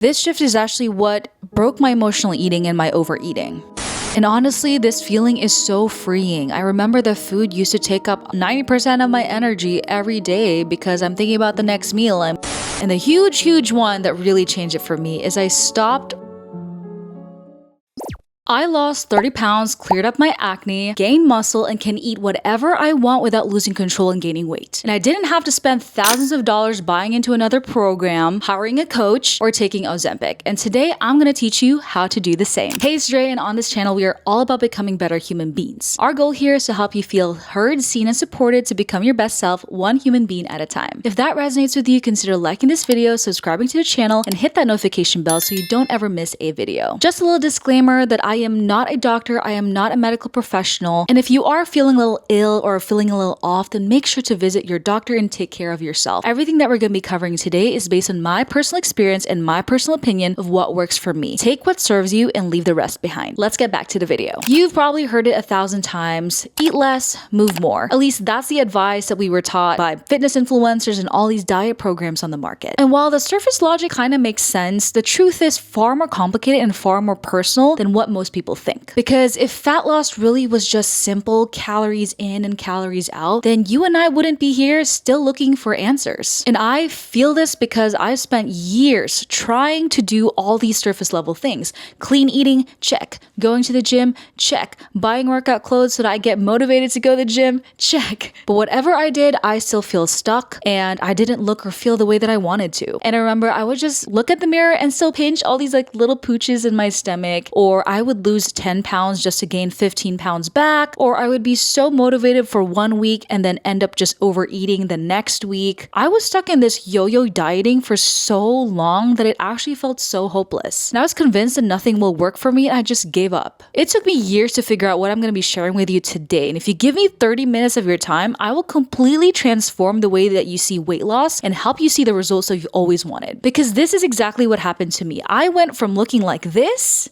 This shift is actually what broke my emotional eating and my overeating. And honestly, this feeling is so freeing. I remember the food used to take up 90% of my energy every day because I'm thinking about the next meal. And the huge one that really changed it for me is I lost 30 pounds, cleared up my acne, gained muscle, and can eat whatever I want without losing control and gaining weight. And I didn't have to spend thousands of dollars buying into another program, hiring a coach, or taking Ozempic. And today, I'm gonna teach you how to do the same. Hey, it's Drae, and on this channel, we are all about becoming better human beings. Our goal here is to help you feel heard, seen, and supported to become your best self, one human being at a time. If that resonates with you, consider liking this video, subscribing to the channel, and hit that notification bell so you don't ever miss a video. Just a little disclaimer that I am not a doctor, I am not a medical professional, and if you are feeling a little ill or feeling a little off, then make sure to visit your doctor and take care of yourself. Everything that we're going to be covering today is based on my personal experience and my personal opinion of what works for me. Take what serves you and leave the rest behind. Let's get back to the video. You've probably heard it 1,000 times, eat less, move more. At least that's the advice that we were taught by fitness influencers and all these diet programs on the market. And while the surface logic kind of makes sense, the truth is far more complicated and far more personal than what most people think. Because if fat loss really was just simple calories in and calories out, then you and I wouldn't be here still looking for answers. And I feel this because I've spent years trying to do all these surface level things. Clean eating, check. Going to the gym, check. Buying workout clothes so that I get motivated to go to the gym, check. But whatever I did, I still feel stuck and I didn't look or feel the way that I wanted to. And I remember I would just look at the mirror and still pinch all these like little pooches in my stomach, or I would lose 10 pounds just to gain 15 pounds back, or I would be so motivated for 1 week and then end up just overeating the next week. I was stuck in this yo-yo dieting for so long that it actually felt so hopeless. And I was convinced that nothing will work for me and I just gave up. It took me years to figure out what I'm going to be sharing with you today. And if you give me 30 minutes of your time, I will completely transform the way that you see weight loss and help you see the results that you've always wanted. Because this is exactly what happened to me. I went from looking like this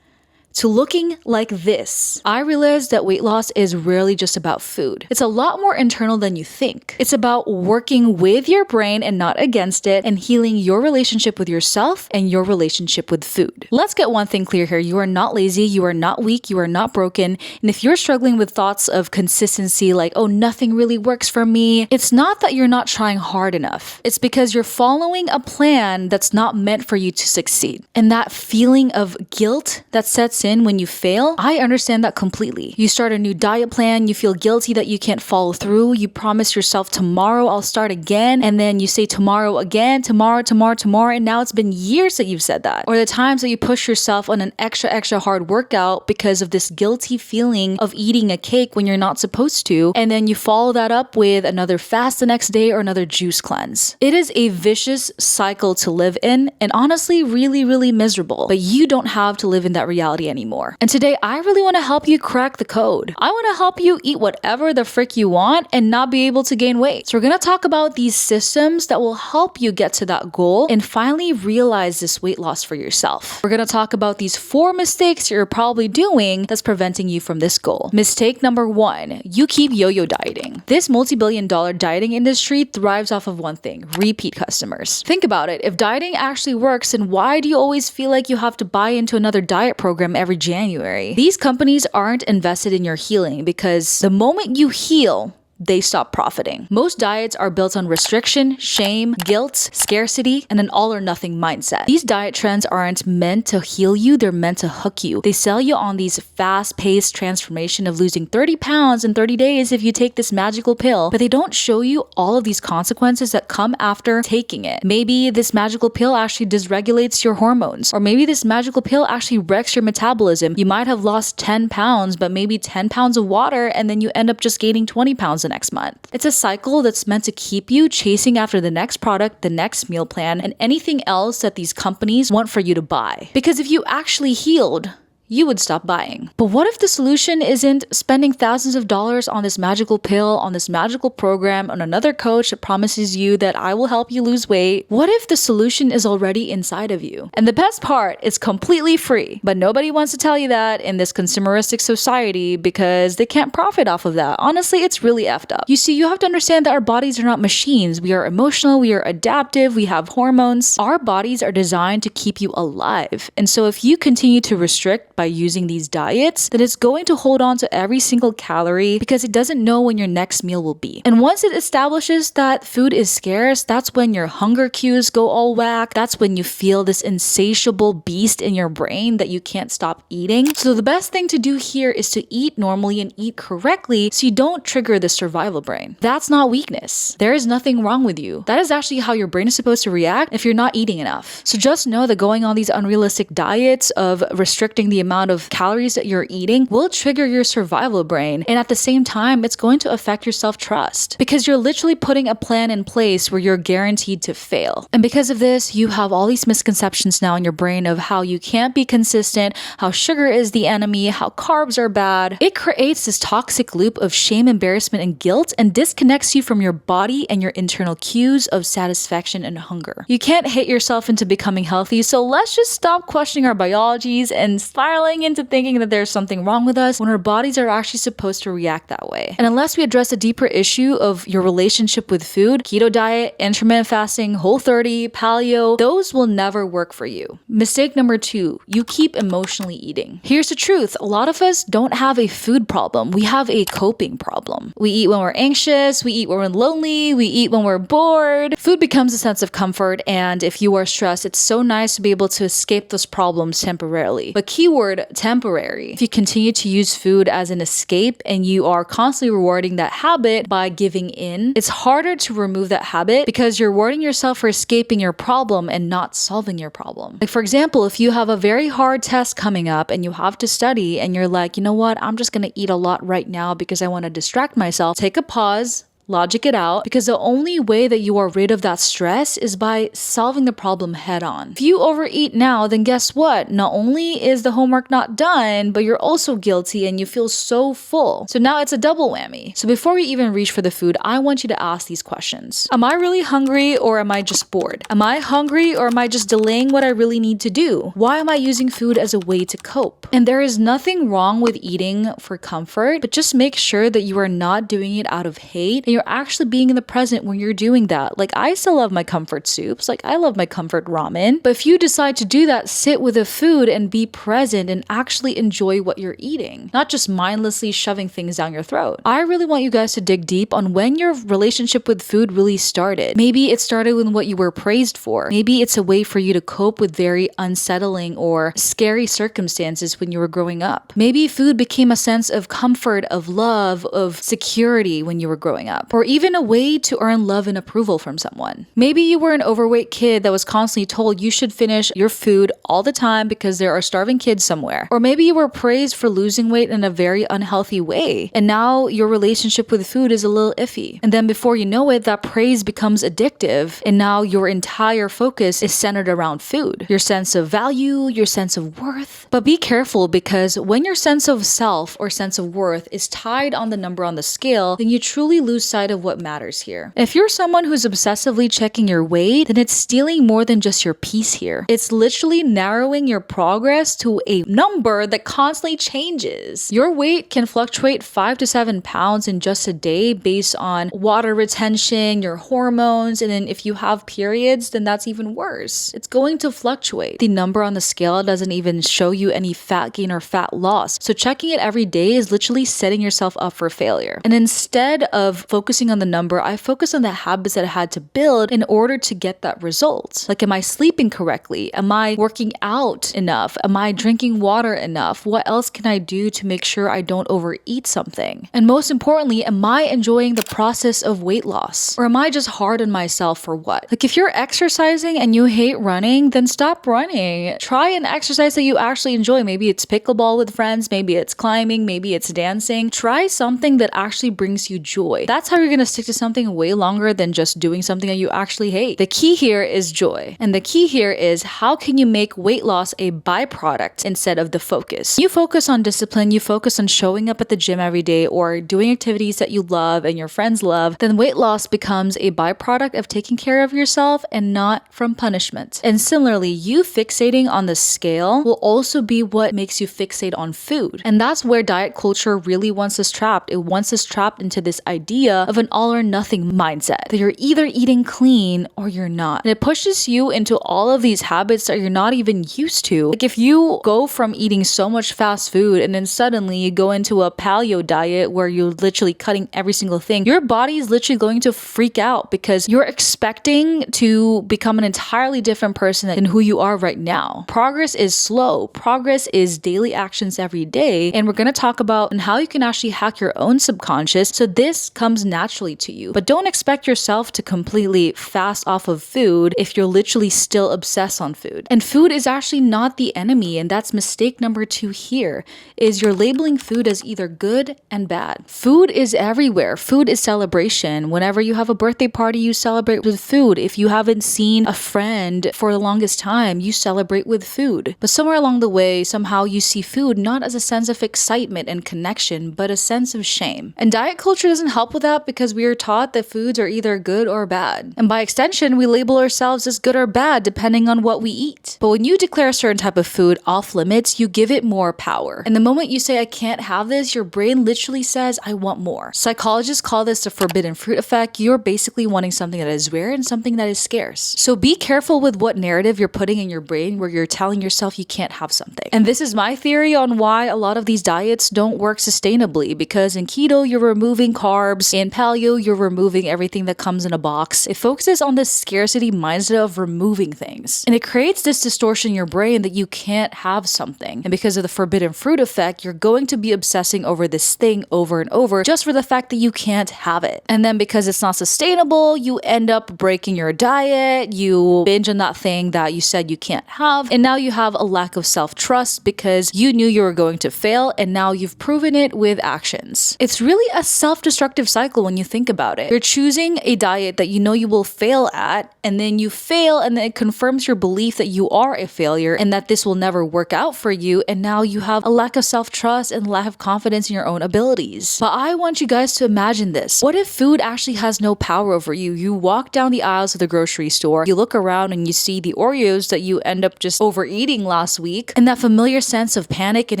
to looking like this. I realized that weight loss is rarely just about food. It's a lot more internal than you think. It's about working with your brain and not against it, and healing your relationship with yourself and your relationship with food. Let's get one thing clear here. You are not lazy, you are not weak, you are not broken. And if you're struggling with thoughts of consistency like, oh, nothing really works for me, it's not that you're not trying hard enough. It's because you're following a plan that's not meant for you to succeed. And that feeling of guilt that sets in when you fail, I understand that completely. You start a new diet plan, you feel guilty that you can't follow through, you promise yourself tomorrow I'll start again, and then you say tomorrow again, tomorrow, and now it's been years that you've said that. Or the times that you push yourself on an extra hard workout because of this guilty feeling of eating a cake when you're not supposed to, and then you follow that up with another fast the next day or another juice cleanse. It is a vicious cycle to live in, and honestly really miserable, but you don't have to live in that reality anymore. And today, I really want to help you crack the code. I want to help you eat whatever the frick you want and not be able to gain weight. So we're going to talk about these systems that will help you get to that goal and finally realize this weight loss for yourself. We're going to talk about these 4 mistakes you're probably doing that's preventing you from this goal. Mistake number 1, you keep yo-yo dieting. This multi-billion-dollar dieting industry thrives off of one thing: repeat customers. Think about it. If dieting actually works, then why do you always feel like you have to buy into another diet program every January? These companies aren't invested in your healing because the moment you heal, they stop profiting. Most diets are built on restriction, shame, guilt, scarcity, and an all or nothing mindset. These diet trends aren't meant to heal you, they're meant to hook you. They sell you on these fast-paced transformation of losing 30 pounds in 30 days if you take this magical pill, but they don't show you all of these consequences that come after taking it. Maybe this magical pill actually dysregulates your hormones, or maybe this magical pill actually wrecks your metabolism. You might have lost 10 pounds, but maybe 10 pounds of water, and then you end up just gaining 20 pounds next month. It's a cycle that's meant to keep you chasing after the next product, the next meal plan, and anything else that these companies want for you to buy. Because if you actually healed, you would stop buying. But what if the solution isn't spending thousands of dollars on this magical pill, on this magical program, on another coach that promises you that I will help you lose weight? What if the solution is already inside of you? And the best part, it's completely free. But nobody wants to tell you that in this consumeristic society because they can't profit off of that. Honestly, it's really effed up. You see, you have to understand that our bodies are not machines. We are emotional, we are adaptive, we have hormones. Our bodies are designed to keep you alive. And so if you continue to restrict by using these diets, then it's going to hold on to every single calorie because it doesn't know when your next meal will be. And once it establishes that food is scarce, that's when your hunger cues go all whack. That's when you feel this insatiable beast in your brain that you can't stop eating. So the best thing to do here is to eat normally and eat correctly so you don't trigger the survival brain. That's not weakness. There is nothing wrong with you. That is actually how your brain is supposed to react if you're not eating enough. So just know that going on these unrealistic diets of restricting the amount of calories that you're eating will trigger your survival brain. And at the same time, it's going to affect your self-trust because you're literally putting a plan in place where you're guaranteed to fail. And because of this, you have all these misconceptions now in your brain of how you can't be consistent, how sugar is the enemy, how carbs are bad. It creates this toxic loop of shame, embarrassment, and guilt and disconnects you from your body and your internal cues of satisfaction and hunger. You can't hate yourself into becoming healthy, so let's just stop questioning our biologies and spiraling into thinking that there's something wrong with us when our bodies are actually supposed to react that way. And unless we address a deeper issue of your relationship with food, keto diet, intermittent fasting, Whole30, paleo, those will never work for you. Mistake number 2, you keep emotionally eating. Here's the truth, a lot of us don't have a food problem, we have a coping problem. We eat when we're anxious, we eat when we're lonely, we eat when we're bored. Food becomes a sense of comfort, and if you are stressed, it's so nice to be able to escape those problems temporarily. But keyword, temporary. If you continue to use food as an escape and you are constantly rewarding that habit by giving in, it's harder to remove that habit because you're rewarding yourself for escaping your problem and not solving your problem. Like for example, if you have a very hard test coming up and you have to study and you're like, you know what, I'm just gonna eat a lot right now because I want to distract myself, take a pause, logic it out, because the only way that you are rid of that stress is by solving the problem head on. If you overeat now, then guess what? Not only is the homework not done, but you're also guilty and you feel so full. So now it's a double whammy. So before we even reach for the food, I want you to ask these questions. Am I really hungry or am I just bored? Am I hungry or am I just delaying what I really need to do? Why am I using food as a way to cope? And there is nothing wrong with eating for comfort, but just make sure that you are not doing it out of hate and you're actually being in the present when you're doing that. Like I still love my comfort soups, like I love my comfort ramen, but if you decide to do that, sit with the food and be present and actually enjoy what you're eating, not just mindlessly shoving things down your throat. I really want you guys to dig deep on when your relationship with food really started. Maybe it started with what you were praised for. Maybe it's a way for you to cope with very unsettling or scary circumstances when you were growing up. Maybe food became a sense of comfort, of love, of security when you were growing up. Or even a way to earn love and approval from someone. Maybe you were an overweight kid that was constantly told you should finish your food all the time because there are starving kids somewhere. Or maybe you were praised for losing weight in a very unhealthy way, and now your relationship with food is a little iffy. And then before you know it, that praise becomes addictive, and now your entire focus is centered around food. Your sense of value, your sense of worth. But be careful, because when your sense of self or sense of worth is tied on the number on the scale, then you truly lose sight of what matters here. If you're someone who's obsessively checking your weight, then it's stealing more than just your peace here. It's literally narrowing your progress to a number that constantly changes. Your weight can fluctuate 5 to 7 pounds in just a day based on water retention, your hormones, and then if you have periods, then that's even worse. It's going to fluctuate. The number on the scale doesn't even show you any fat gain or fat loss. So checking it every day is literally setting yourself up for failure. And instead of focusing on the number, I focus on the habits that I had to build in order to get that result. Like, am I sleeping correctly? Am I working out enough? Am I drinking water enough? What else can I do to make sure I don't overeat something? And most importantly, am I enjoying the process of weight loss? Or am I just hard on myself for what? Like, if you're exercising and you hate running, then stop running. Try an exercise that you actually enjoy. Maybe it's pickleball with friends, maybe it's climbing, maybe it's dancing. Try something that actually brings you joy. That's how you're gonna stick to something way longer than just doing something that you actually hate. The key here is joy. And the key here is how can you make weight loss a byproduct instead of the focus? You focus on discipline, you focus on showing up at the gym every day or doing activities that you love and your friends love, then weight loss becomes a byproduct of taking care of yourself and not from punishment. And similarly, you fixating on the scale will also be what makes you fixate on food. And that's where diet culture really wants us trapped. It wants us trapped into this idea of an all or nothing mindset, that you're either eating clean or you're not. And it pushes you into all of these habits that you're not even used to. Like if you go from eating so much fast food and then suddenly you go into a paleo diet where you're literally cutting every single thing, your body is literally going to freak out because you're expecting to become an entirely different person than who you are right now. Progress is slow. Progress is daily actions every day. And we're going to talk about how you can actually hack your own subconscious so this comes naturally to you. But don't expect yourself to completely fast off of food if you're literally still obsessed on food. And food is actually not the enemy. And that's mistake number 2 here, is you're labeling food as either good and bad. Food is everywhere. Food is celebration. Whenever you have a birthday party, you celebrate with food. If you haven't seen a friend for the longest time, you celebrate with food. But somewhere along the way, somehow you see food not as a sense of excitement and connection, but a sense of shame. And diet culture doesn't help with that because we are taught that foods are either good or bad. And by extension, we label ourselves as good or bad depending on what we eat. But when you declare a certain type of food off limits, you give it more power. And the moment you say, I can't have this, your brain literally says, I want more. Psychologists call this the forbidden fruit effect. You're basically wanting something that is rare and something that is scarce. So be careful with what narrative you're putting in your brain where you're telling yourself you can't have something. And this is my theory on why a lot of these diets don't work sustainably, because in keto, you're removing carbs. In paleo, you're removing everything that comes in a box. It focuses on this scarcity mindset of removing things. And it creates this distortion in your brain that you can't have something. And because of the forbidden fruit effect, you're going to be obsessing over this thing over and over just for the fact that you can't have it. And then because it's not sustainable, you end up breaking your diet, you binge on that thing that you said you can't have, and now you have a lack of self-trust because you knew you were going to fail and now you've proven it with actions. It's really a self-destructive cycle when you think about it. You're choosing a diet that you know you will fail at, and then you fail, and then it confirms your belief that you are a failure and that this will never work out for you, and now you have a lack of self-trust and lack of confidence in your own abilities. But I want you guys to imagine this. What if food actually has no power over you? You walk down the aisles of the grocery store, you look around and you see the Oreos that you end up just overeating last week, and that familiar sense of panic and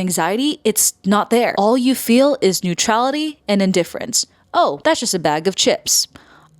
anxiety, it's not there. All you feel is neutrality and indifference. Oh, that's just a bag of chips.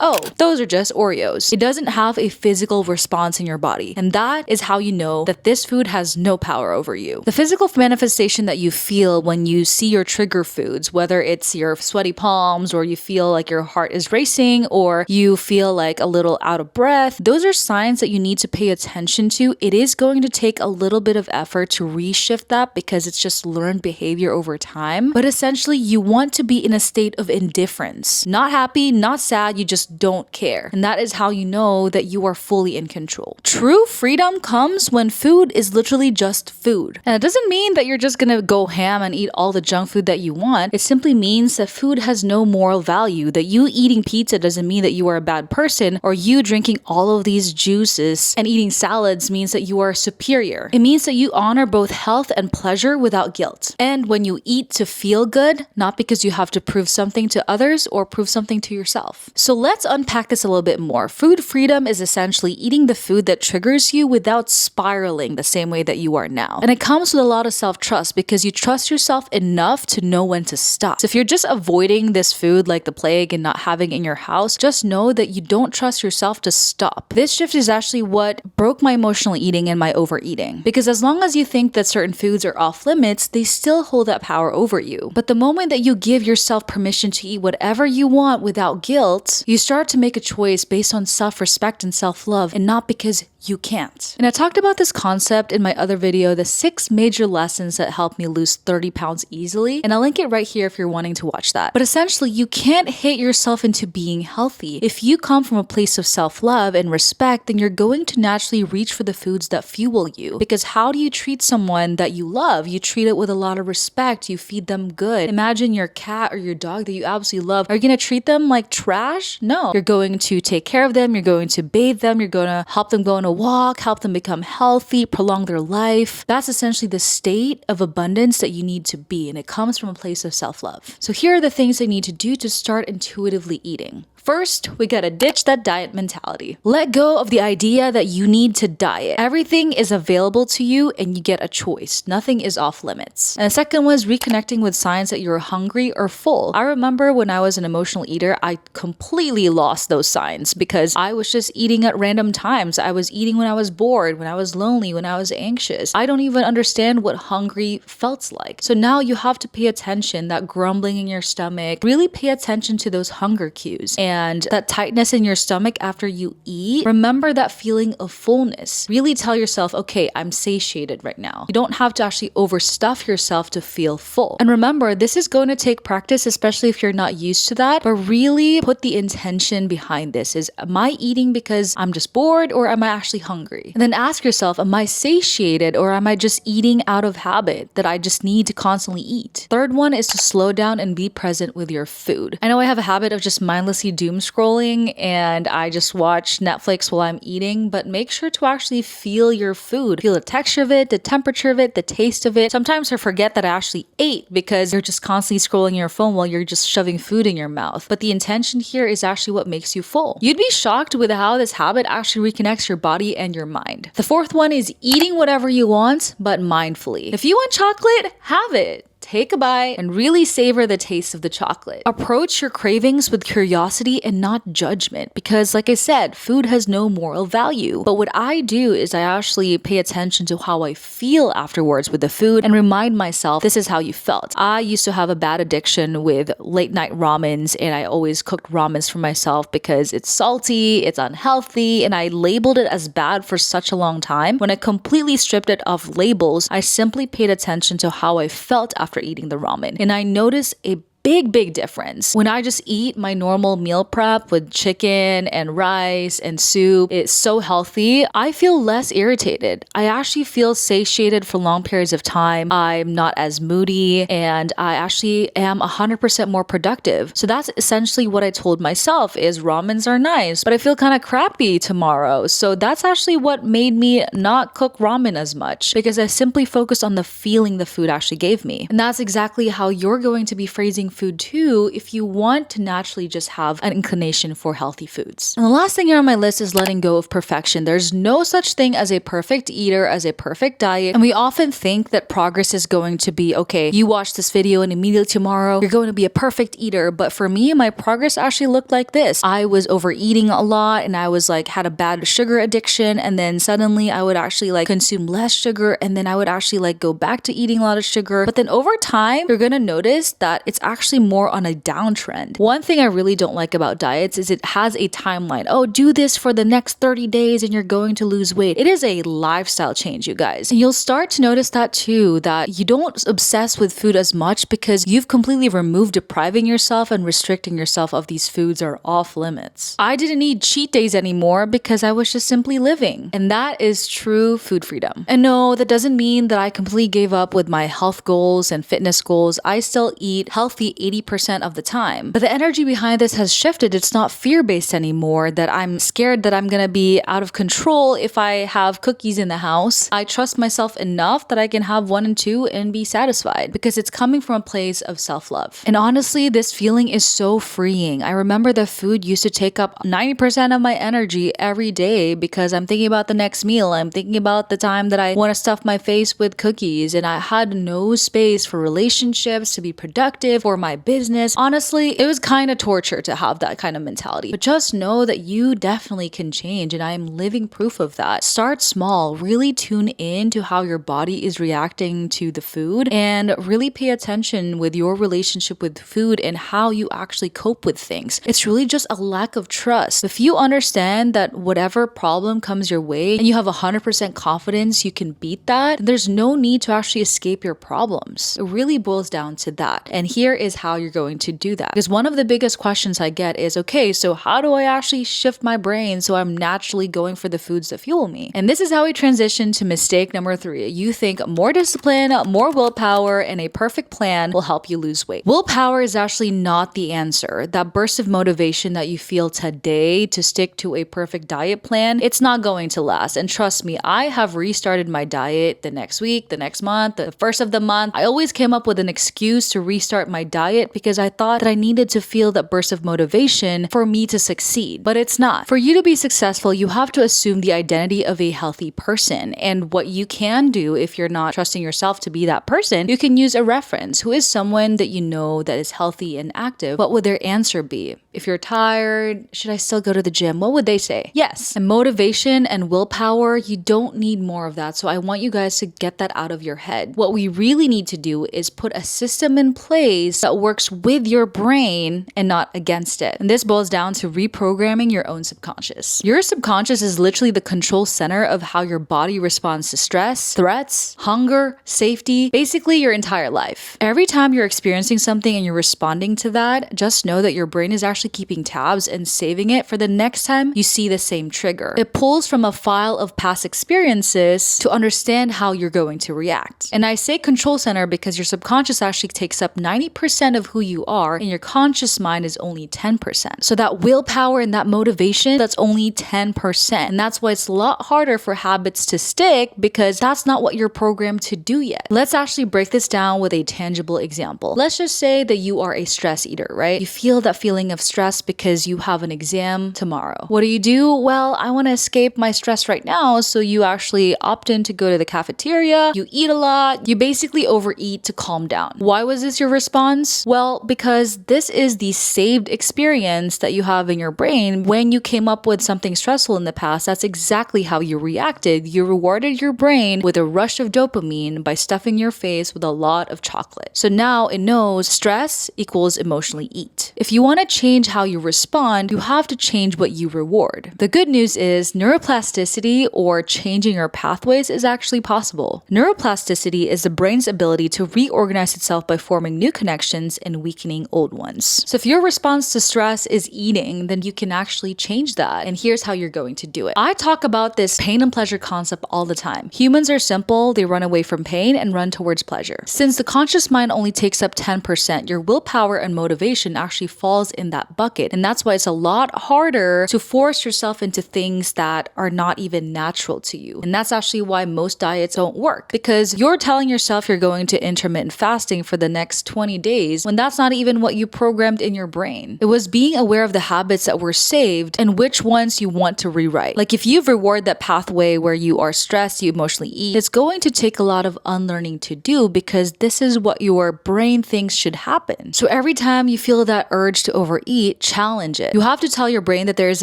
Oh, those are just Oreos. It doesn't have a physical response in your body. And that is how you know that this food has no power over you. The physical manifestation that you feel when you see your trigger foods, whether it's your sweaty palms or you feel like your heart is racing or you feel like a little out of breath, those are signs that you need to pay attention to. It is going to take a little bit of effort to reshift that because it's just learned behavior over time. But essentially, you want to be in a state of indifference. Not happy, not sad, you just don't care. And that is how you know that you are fully in control. True freedom comes when food is literally just food. And it doesn't mean that you're just gonna go ham and eat all the junk food that you want. It simply means that food has no moral value, that you eating pizza doesn't mean that you are a bad person, or you drinking all of these juices and eating salads means that you are superior. It means that you honor both health and pleasure without guilt. And when you eat to feel good, not because you have to prove something to others or prove something to yourself. So let's unpack this a little bit more. Food freedom is essentially eating the food that triggers you without spiraling the same way that you are now. And it comes with a lot of self-trust because you trust yourself enough to know when to stop. So if you're just avoiding this food like the plague and not having it in your house, just know that you don't trust yourself to stop. This shift is actually what broke my emotional eating and my overeating. Because as long as you think that certain foods are off limits, they still hold that power over you. But the moment that you give yourself permission to eat whatever you want without guilt, you start to make a choice based on self-respect and self-love and not because you can't. And I talked about this concept in my other video, the 6 major lessons that helped me lose 30 pounds easily. And I'll link it right here if you're wanting to watch that. But essentially, you can't hate yourself into being healthy. If you come from a place of self-love and respect, then you're going to naturally reach for the foods that fuel you. Because how do you treat someone that you love? You treat it with a lot of respect. You feed them good. Imagine your cat or your dog that you absolutely love. Are you going to treat them like trash? No. You're going to take care of them. You're going to bathe them. You're going to help them go on a walk, help them become healthy, prolong their life. That's essentially the state of abundance that you need to be, and it comes from a place of self-love. So here are the things I need to do to start intuitively eating. First, we gotta ditch that diet mentality. Let go of the idea that you need to diet. Everything is available to you and you get a choice. Nothing is off limits. And the second was reconnecting with signs that you're hungry or full. I remember when I was an emotional eater, I completely lost those signs because I was just eating at random times. I was eating when I was bored, when I was lonely, when I was anxious. I don't even understand what hungry felt like. So now you have to pay attention, that grumbling in your stomach. Really pay attention to those hunger cues. And that tightness in your stomach after you eat, remember that feeling of fullness. Really tell yourself, okay, I'm satiated right now. You don't have to actually overstuff yourself to feel full. And remember, this is going to take practice, especially if you're not used to that, but really put the intention behind this. Am I eating because I'm just bored or am I actually hungry? And then ask yourself, am I satiated or am I just eating out of habit that I just need to constantly eat? Third one is to slow down and be present with your food. I know I have a habit of just mindlessly doom scrolling and I just watch Netflix while I'm eating, but make sure to actually feel your food. Feel the texture of it, the temperature of it, the taste of it. Sometimes I forget that I actually ate because you're just constantly scrolling your phone while you're just shoving food in your mouth. But the intention here is actually what makes you full. You'd be shocked with how this habit actually reconnects your body and your mind. The fourth one is eating whatever you want, but mindfully. If you want chocolate, have it. Take a bite and really savor the taste of the chocolate. Approach your cravings with curiosity and not judgment because, like I said, food has no moral value. But what I do is I actually pay attention to how I feel afterwards with the food and remind myself, this is how you felt. I used to have a bad addiction with late night ramens and I always cooked ramens for myself because it's salty, it's unhealthy, and I labeled it as bad for such a long time. When I completely stripped it of labels, I simply paid attention to how I felt after eating the ramen. And I noticed a big difference. When I just eat my normal meal prep with chicken and rice and soup, it's so healthy, I feel less irritated. I actually feel satiated for long periods of time. I'm not as moody and I actually am 100% more productive. So that's essentially what I told myself is ramens are nice, but I feel kind of crappy tomorrow. So that's actually what made me not cook ramen as much because I simply focused on the feeling the food actually gave me. And that's exactly how you're going to be phrasing food too if you want to naturally just have an inclination for healthy foods. And the last thing here on my list is letting go of perfection. There's no such thing as a perfect eater, as a perfect diet. And we often think that progress is going to be, okay, you watch this video and immediately tomorrow you're going to be a perfect eater. But for me, my progress actually looked like this. I was overeating a lot and I was had a bad sugar addiction. And then suddenly I would actually consume less sugar. And then I would actually go back to eating a lot of sugar. But then over time, you're going to notice that it's actually more on a downtrend. One thing I really don't like about diets is it has a timeline. Oh, do this for the next 30 days and you're going to lose weight. It is a lifestyle change, you guys. And you'll start to notice that too, that you don't obsess with food as much because you've completely removed depriving yourself and restricting yourself of these foods are off limits. I didn't need cheat days anymore because I was just simply living. And that is true food freedom. And no, that doesn't mean that I completely gave up with my health goals and fitness goals. I still eat healthy 80% of the time. But the energy behind this has shifted. It's not fear-based anymore that I'm scared that I'm gonna be out of control if I have cookies in the house. I trust myself enough that I can have 1 and 2 and be satisfied because it's coming from a place of self-love. And honestly, this feeling is so freeing. I remember the food used to take up 90% of my energy every day because I'm thinking about the next meal. I'm thinking about the time that I want to stuff my face with cookies and I had no space for relationships to be productive or my business. Honestly, it was kind of torture to have that kind of mentality. But just know that you definitely can change, and I am living proof of that. Start small, really tune in to how your body is reacting to the food, and really pay attention with your relationship with food and how you actually cope with things. It's really just a lack of trust. If you understand that whatever problem comes your way and you have 100% confidence you can beat that, there's no need to actually escape your problems. It really boils down to that. And here is how you're going to do that. Because one of the biggest questions I get is, okay, so how do I actually shift my brain so I'm naturally going for the foods that fuel me? And this is how we transition to mistake number 3. You think more discipline, more willpower, and a perfect plan will help you lose weight. Willpower is actually not the answer. That burst of motivation that you feel today to stick to a perfect diet plan, it's not going to last. And trust me, I have restarted my diet the next week, the next month, the first of the month. I always came up with an excuse to restart my diet because I thought that I needed to feel that burst of motivation for me to succeed. But it's not. For you to be successful, you have to assume the identity of a healthy person. And what you can do if you're not trusting yourself to be that person, you can use a reference. Who is someone that you know that is healthy and active? What would their answer be? If you're tired, should I still go to the gym? What would they say? Yes. And motivation and willpower, you don't need more of that. So I want you guys to get that out of your head. What we really need to do is put a system in place that works with your brain and not against it. And this boils down to reprogramming your own subconscious. Your subconscious is literally the control center of how your body responds to stress, threats, hunger, safety, basically your entire life. Every time you're experiencing something and you're responding to that, just know that your brain is actually keeping tabs and saving it for the next time you see the same trigger. It pulls from a file of past experiences to understand how you're going to react. And I say control center because your subconscious actually takes up 90% of who you are and your conscious mind is only 10%. So that willpower and that motivation, that's only 10%. And that's why it's a lot harder for habits to stick because that's not what you're programmed to do yet. Let's actually break this down with a tangible example. Let's just say that you are a stress eater, right? You feel that feeling of stress because you have an exam tomorrow. What do? Well, I want to escape my stress right now. So you actually opt in to go to the cafeteria, you eat a lot, you basically overeat to calm down. Why was this your response? Well, because this is the saved experience that you have in your brain. When you came up with something stressful in the past, that's exactly how you reacted. You rewarded your brain with a rush of dopamine by stuffing your face with a lot of chocolate. So now it knows stress equals emotionally eat. If you want to change how you respond, you have to change what you reward. The good news is neuroplasticity, or changing your pathways, is actually possible. Neuroplasticity is the brain's ability to reorganize itself by forming new connections and weakening old ones. So if your response to stress is eating, then you can actually change that. And here's how you're going to do it. I talk about this pain and pleasure concept all the time. Humans are simple. They run away from pain and run towards pleasure. Since the conscious mind only takes up 10%, your willpower and motivation actually falls in that bucket. And that's why it's a lot harder to force yourself into things that are not even natural to you. And that's actually why most diets don't work, because you're telling yourself you're going to intermittent fasting for the next 20 days when that's not even what you programmed in your brain. It was being aware of the habits that were saved and which ones you want to rewrite. Like if you reward that pathway where you are stressed, you emotionally eat, it's going to take a lot of unlearning to do because this is what your brain thinks should happen. So every time you feel that urge to overeat, challenge it. You have to tell your brain that there is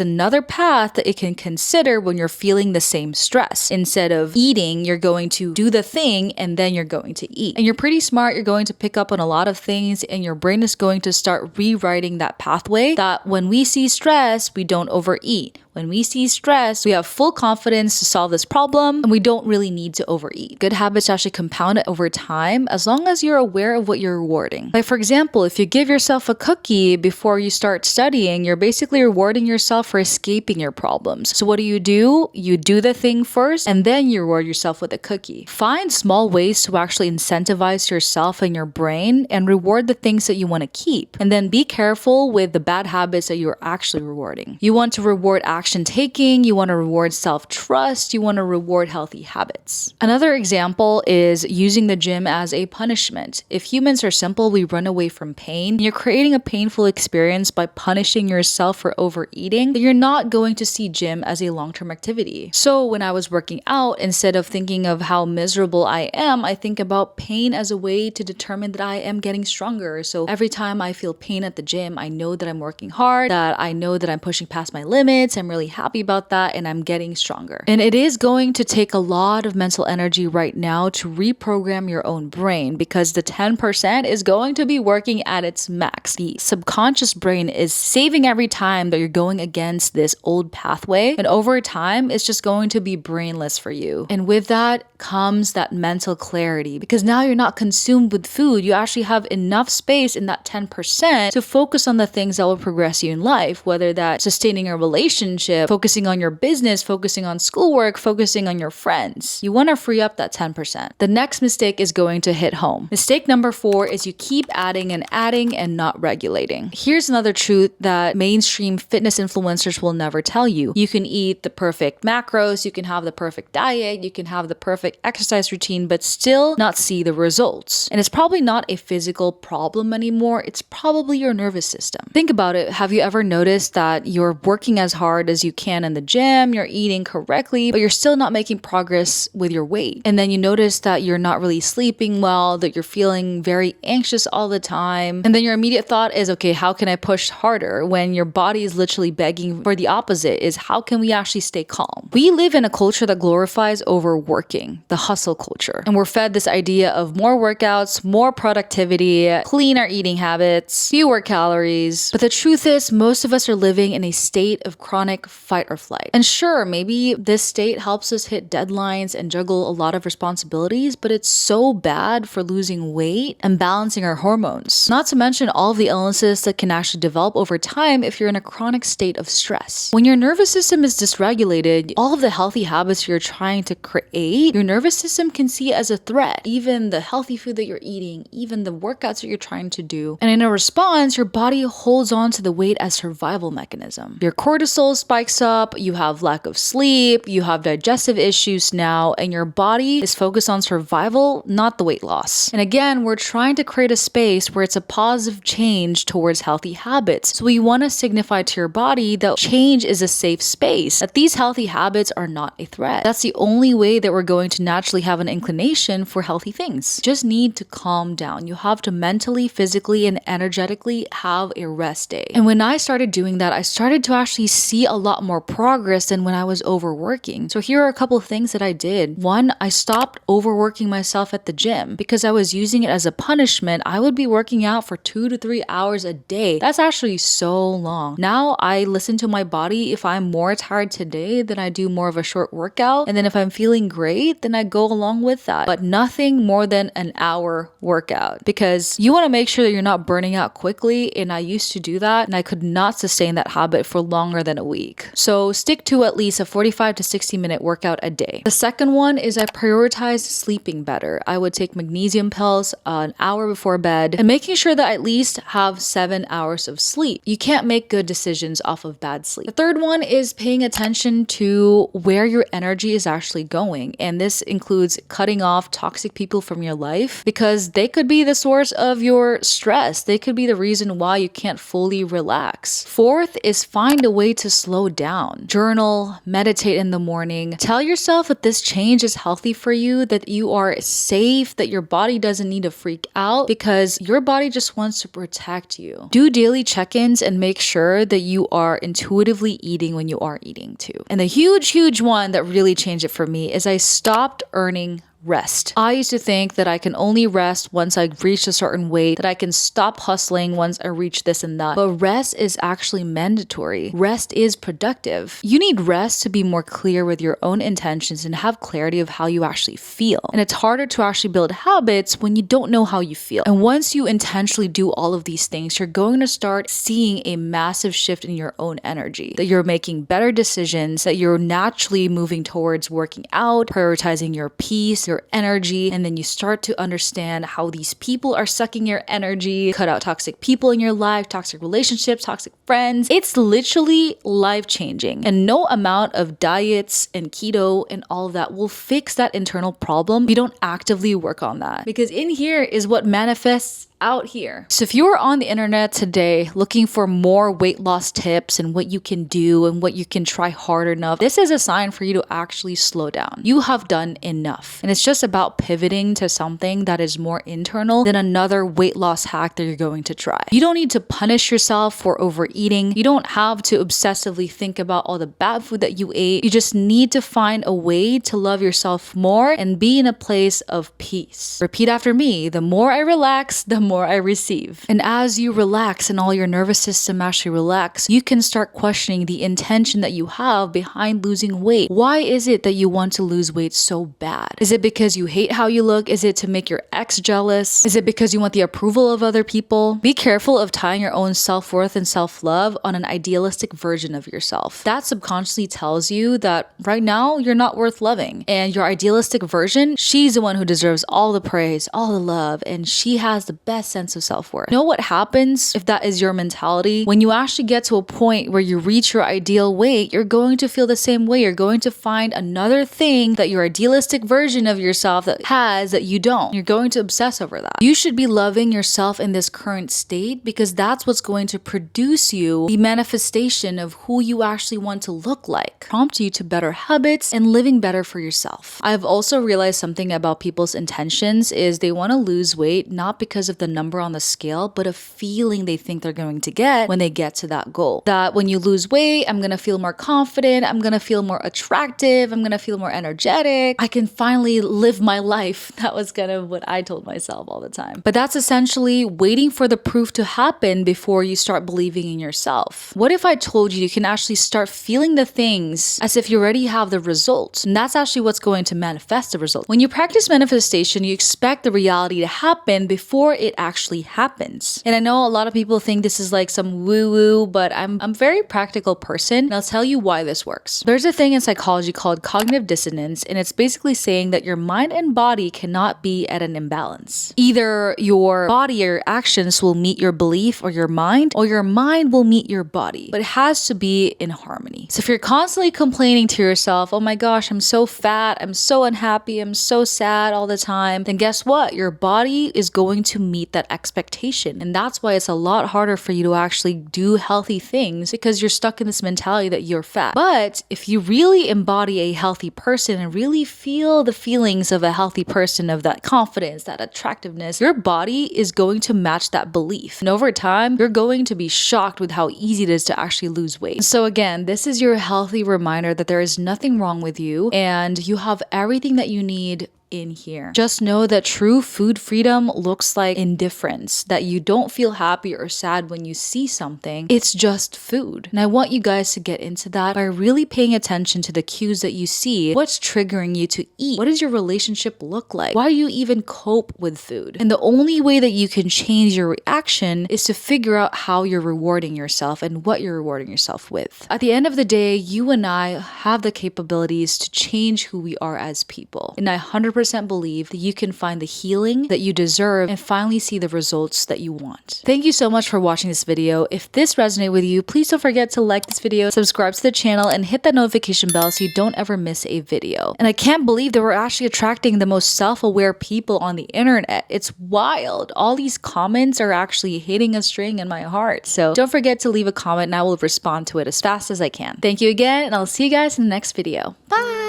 another path that it can consider when you're feeling the same stress. Instead of eating, you're going to do the thing and then you're going to eat. And you're pretty smart. You're going to pick up on a lot of things and your brain is going to start rewriting that pathway that when we see stress, we don't overeat. When we see stress, we have full confidence to solve this problem and we don't really need to overeat. Good habits actually compound it over time as long as you're aware of what you're rewarding. Like for example, if you give yourself a cookie before you start studying, you're basically rewarding yourself for escaping your problems. So what do? You do the thing first and then you reward yourself with a cookie. Find small ways to actually incentivize yourself and your brain and reward the things that you want to keep. And then be careful with the bad habits that you're actually rewarding. You want to reward action action taking, you want to reward self-trust, you want to reward healthy habits. Another example is using the gym as a punishment. If humans are simple, we run away from pain. You're creating a painful experience by punishing yourself for overeating, then you're not going to see gym as a long-term activity. So when I was working out, instead of thinking of how miserable I am, I think about pain as a way to determine that I am getting stronger. So every time I feel pain at the gym, I know that I'm working hard, that I know that I'm pushing past my limits. I'm really happy about that, and I'm getting stronger. And it is going to take a lot of mental energy right now to reprogram your own brain, because the 10% is going to be working at its max. The subconscious brain is saving every time that you're going against this old pathway, and over time it's just going to be brainless for you. And with that comes that mental clarity, because now you're not consumed with food. You actually have enough space in that 10% to focus on the things that will progress you in life, whether that's sustaining a relationship, focusing on your business, focusing on schoolwork, focusing on your friends. You want to free up that 10%. The next mistake is going to hit home. Mistake number 4 is you keep adding and not regulating. Here's another truth that mainstream fitness influencers will never tell you. You can eat the perfect macros, you can have the perfect diet, you can have the perfect exercise routine, but still not see the results. And it's probably not a physical problem anymore, it's probably your nervous system. Think about it. Have you ever noticed that you're working as hard as you can in the gym, you're eating correctly, but you're still not making progress with your weight? And then you notice that you're not really sleeping well, that you're feeling very anxious all the time. And then your immediate thought is, okay, how can I push harder? When your body is literally begging for the opposite, is how can we actually stay calm? We live in a culture that glorifies overworking, the hustle culture. And we're fed this idea of more workouts, more productivity, cleaner eating habits, fewer calories. But the truth is, most of us are living in a state of chronic fight or flight. And sure, maybe this state helps us hit deadlines and juggle a lot of responsibilities, but it's so bad for losing weight and balancing our hormones. Not to mention all of the illnesses that can actually develop over time if you're in a chronic state of stress. When your nervous system is dysregulated, all of the healthy habits you're trying to create, your nervous system can see as a threat. Even the healthy food that you're eating, even the workouts that you're trying to do. And in a response, your body holds on to the weight as survival mechanism. Your cortisol spikes up, you have lack of sleep, you have digestive issues now, and your body is focused on survival, not the weight loss. And again, we're trying to create a space where it's a positive change towards healthy habits. So we want to signify to your body that change is a safe space, that these healthy habits are not a threat. That's the only way that we're going to naturally have an inclination for healthy things. You just need to calm down. You have to mentally, physically, and energetically have a rest day. And when I started doing that, I started to actually see a lot more progress than when I was overworking. So here are a couple of things that I did. One, I stopped overworking myself at the gym because I was using it as a punishment. I would be working out for 2 to 3 hours a day. That's actually so long. Now I listen to my body. If I'm more tired today, then I do more of a short workout. And then if I'm feeling great, then I go along with that. But nothing more than an hour workout, because you want to make sure that you're not burning out quickly. And I used to do that, and I could not sustain that habit for longer than a week. So stick to at least a 45 to 60-minute workout a day. The second one is I prioritized sleeping better. I would take magnesium pills an hour before bed and making sure that I at least have 7 hours of sleep. You can't make good decisions off of bad sleep. The third one is paying attention to where your energy is actually going. And this includes cutting off toxic people from your life, because they could be the source of your stress. They could be the reason why you can't fully relax. Fourth is find a way to slow down. Journal, meditate in the morning. Tell yourself that this change is healthy for you, that you are safe, that your body doesn't need to freak out, because your body just wants to protect you. Do daily check-ins and make sure that you are intuitively eating when you are eating too. And the huge one that really changed it for me is I stopped earning rest. I used to think that I can only rest once I reach a certain weight, that I can stop hustling once I reach this and that. But rest is actually mandatory. Rest is productive. You need rest to be more clear with your own intentions and have clarity of how you actually feel. And it's harder to actually build habits when you don't know how you feel. And once you intentionally do all of these things, you're going to start seeing a massive shift in your own energy, that you're making better decisions, that you're naturally moving towards working out, prioritizing your peace your energy, and then you start to understand how these people are sucking your energy. Cut out toxic people in your life, toxic relationships, toxic friends. It's literally life-changing, and no amount of diets and keto and all of that will fix that internal problem if you don't actively work on that, because in here is what manifests out here. So if you are on the internet today looking for more weight loss tips and what you can do and what you can try hard enough, this is a sign for you to actually slow down. You have done enough. And it's just about pivoting to something that is more internal than another weight loss hack that you're going to try. You don't need to punish yourself for overeating. You don't have to obsessively think about all the bad food that you ate. You just need to find a way to love yourself more and be in a place of peace. Repeat after me. The more I relax, the more I receive. And as you relax and all your nervous system actually relax, you can start questioning the intention that you have behind losing weight. Why is it that you want to lose weight so bad? Is it because you hate how you look? Is it to make your ex jealous? Is it because you want the approval of other people? Be careful of tying your own self-worth and self-love on an idealistic version of yourself. That subconsciously tells you that right now you're not worth loving, and your idealistic version, she's the one who deserves all the praise, all the love, and she has the best sense of self-worth. Know what happens if that is your mentality? When you actually get to a point where you reach your ideal weight, you're going to feel the same way. You're going to find another thing that your idealistic version of yourself that has that you don't. You're going to obsess over that. You should be loving yourself in this current state, because that's what's going to produce you the manifestation of who you actually want to look like, prompt you to better habits and living better for yourself. I've also realized something about people's intentions is they want to lose weight not because of the number on the scale, but a feeling they think they're going to get when they get to that goal. That when you lose weight, I'm going to feel more confident, I'm going to feel more attractive, I'm going to feel more energetic, I can finally live my life. That was kind of what I told myself all the time. But that's essentially waiting for the proof to happen before you start believing in yourself. What if I told you you can actually start feeling the things as if you already have the result? And that's actually what's going to manifest the result. When you practice manifestation, you expect the reality to happen before it actually happens. And I know a lot of people think this is like some woo-woo, but I'm a very practical person, and I'll tell you why this works. There's a thing in psychology called cognitive dissonance, and it's basically saying that your mind and body cannot be at an imbalance. Either your body or your actions will meet your belief or your mind will meet your body, but it has to be in harmony. So if you're constantly complaining to yourself, oh my gosh, I'm so fat, I'm so unhappy, I'm so sad all the time, then guess what? Your body is going to meet that expectation. And that's why it's a lot harder for you to actually do healthy things, because you're stuck in this mentality that you're fat. But if you really embody a healthy person and really feel the feelings of a healthy person, of that confidence, that attractiveness, your body is going to match that belief. And over time, you're going to be shocked with how easy it is to actually lose weight. So again, this is your healthy reminder that there is nothing wrong with you and you have everything that you need in here. Just know that true food freedom looks like indifference, that you don't feel happy or sad when you see something. It's just food. And I want you guys to get into that by really paying attention to the cues that you see. What's triggering you to eat? What does your relationship look like? Why do you even cope with food? And the only way that you can change your reaction is to figure out how you're rewarding yourself and what you're rewarding yourself with. At the end of the day, you and I have the capabilities to change who we are as people. And I 100% believe that you can find the healing that you deserve and finally see the results that you want. Thank you so much for watching this video. If this resonated with you, please don't forget to like this video, subscribe to the channel, and hit that notification bell so you don't ever miss a video. And I can't believe that we're actually attracting the most self-aware people on the internet. It's wild. All these comments are actually hitting a string in my heart. So don't forget to leave a comment and I will respond to it as fast as I can. Thank you again, and I'll see you guys in the next video. Bye!